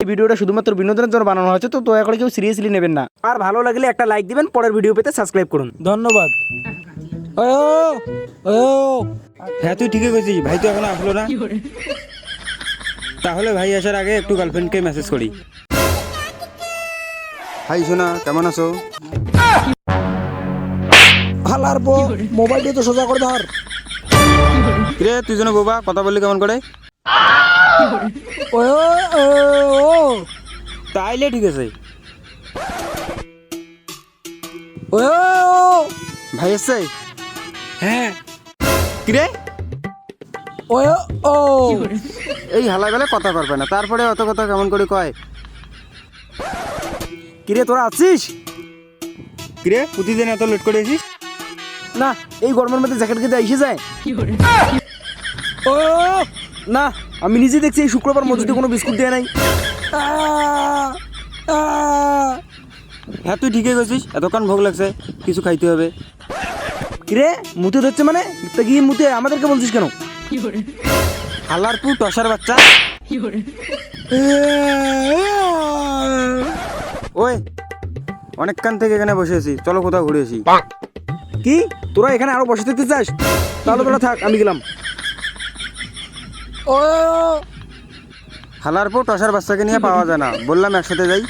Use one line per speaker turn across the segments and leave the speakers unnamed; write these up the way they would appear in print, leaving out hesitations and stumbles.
এই ভিডিওটা শুধুমাত্র বিনোদনের জন্য বানানো হয়েছে, তো দয়া করে কেউ সিরিয়াসলি নেবেন না। আর ভালো লাগলে একটা লাইক দিবেন, পরের ভিডিও পেতে সাবস্ক্রাইব করুন।
ধন্যবাদ।
হ্যাঁ তুই ঠিকই কইছিস, ভাই তো এখনো আসলো না। তাহলে ভাই আসার আগে একটু গার্লফ্রেন্ডকে মেসেজ করি। হাই সোনা, কেমন আছো?
হালার বো, মোবাইলটা তো সোজা করে ধর।
রে তুই যেন বোবা, কথা বললি কেমন করে? তাইলে ঠিক আছে। ভাই এসছে?
হ্যাঁ।
কিরে এই হালাই বেলা কথা পারবে না, তারপরে অত কথা কেমন করে কয়?
কিরে তোরা আছিস?
কিরে প্রতিদিন এত লেট করে আসিস?
না, এই গরমের মধ্যে জ্যাকেট কিনতে এসে যায়। না, আমি নিজে দেখছি এই শুক্রবার মসজিদে কোনো বিস্কুট দেয় নাই।
হ্যাঁ তুই ঠিকই কইছিস, এতক্ষণ ভোগ লাগছে, কিছু খাইতে হবে।
কিরে মুতে ধরছে মানে? তা গিয়ে মুতে আমাদেরকে বলছিস কেন?
হালারপু টসার বাচ্চা। ওই অনেকক্ষণ থেকে এখানে বসে আছি, চলো কোথাও ঘুরে আসি।
কি তোরা এখানে আরো বসে থাকতে চাস? তাহলে তোরা থাক, আমি গেলাম।
হালারপু টসার বাচ্চাকে নিয়ে পাওয়া যায় না, বললাম একসাথে যাই।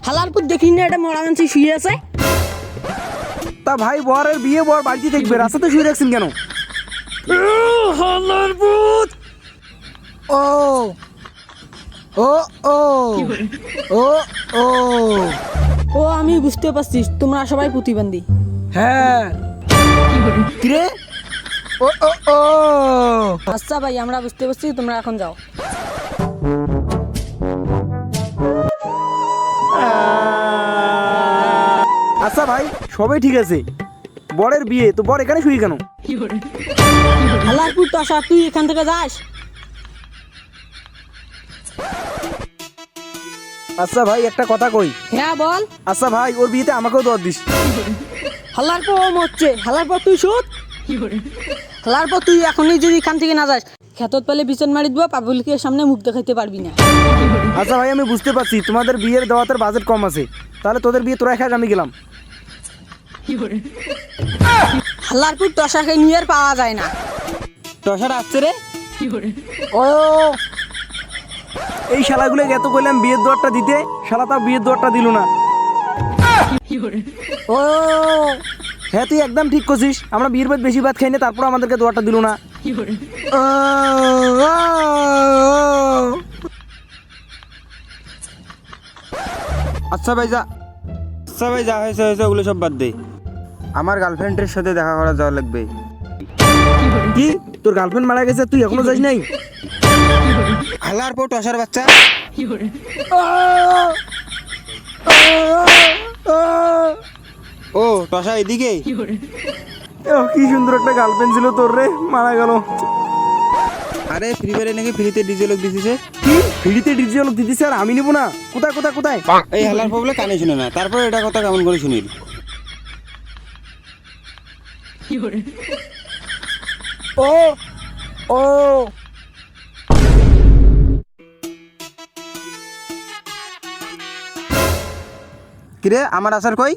হালারপুর দেখি না, এটা মরা মানসি শুয়ে আছে।
তা ভাই বরের বিয়ে, বর বাড়িতে দেখবে, রাস্তাতে শুয়ে রাখছেন কেন?
ও ও ও ও ও
ও আমি বুঝতে পারছি, তোমরা সবাই প্রতিবন্ধী।
হ্যাঁ।
কিরে
ও ও ও
আচ্ছা ভাই, আমরা বুঝতে পারছি, তোমরা এখন যাও।
আচ্ছা ভাই, সবাই ঠিক আছে, বরের বিয়ে তো বর এখানে শুয়ে কেন?
হালারপুর টসা, তুই এখান থেকে যাস।
আচ্ছা ভাই একটা কথা কই।
হ্যাঁ বল।
আচ্ছা ভাই, ওর বিয়েতে আমাকেও দর দিস।
হালারপুর ও মরছে, হালারপুর তুই শুট। হালারপুর তুই এখনই যদি এখান থেকে না যাস, খেতত পেলে বিছন মারি দিব, পাবলিকের সামনে মুখ দেখাইতে পারবি না।
আচ্ছা ভাই আমি বুঝতে পারছি তোমাদের বিয়ের দেওয়াতের বাজেট কম আছে, তাহলে তোদের বিয়ে তোরা খাস, আমি গেলাম।
হালারপুর টসাকে নিয়ে আর পাওয়া যায় না।
টসার আসছে রে।
ও এই শালাগুলো এত কইলাম বিয়ের দোয়ারটা দিতে, শালা তাও বিয়ের দোয়ারটা দিল না।
ও
হ্যাঁ তুই একদম ঠিক করছিস, আমরা বিয়ের বাদ বেশি ভাত খাই না, তারপর আমাদেরকে দোয়ারটা দিল না।
আচ্ছা ভাই যা, আচ্ছা ভাই যা হয়েছে হয়েছে, ওগুলো সব বাদ দে। আমার গার্লফ্রেন্ডের সাথে দেখা করা যাওয়া লাগবে।
কি তোর গার্লফ্রেন্ড মারা গেছে, তুই এখনো যাস নাই?
হালারপু টসার বাচ্চা। ও টসা এদিকে।
কি সুন্দর একটা গার্লফ্রেন্ড ছিল তোর রে, মারা গেল।
আরে ফ্রি ফায়ারে নাকি ফ্রিতে ডিজে লোক দিতেছে।
কি ফ্রিতে ডিজে লোক দিতেছে আর আমি নিবো না? কোথায় কোথায় কোথায়?
এই হালারপু বলে কানে শুনে না, তারপর এটা কথা কেমন করে শুনিল?
ও ও
কিরে আমার আসার কই?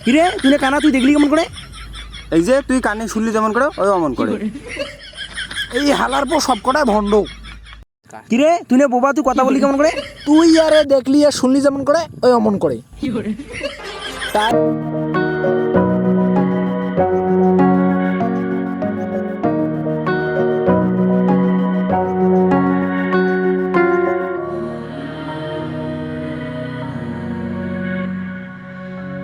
কিরে তুই না কানা, তুই দেখলি কেমন করে?
এই যে তুই কানে শুনলি যেমন করে, ওই অমন করে।
এই হালারপুর সব কটাই ভণ্ড।
কিরে তুই না বোবা, তুই কথা বললি কেমন করে?
তুই আরে দেখলি আর শুনলি যেমন করে, ওই অমন করে। তাই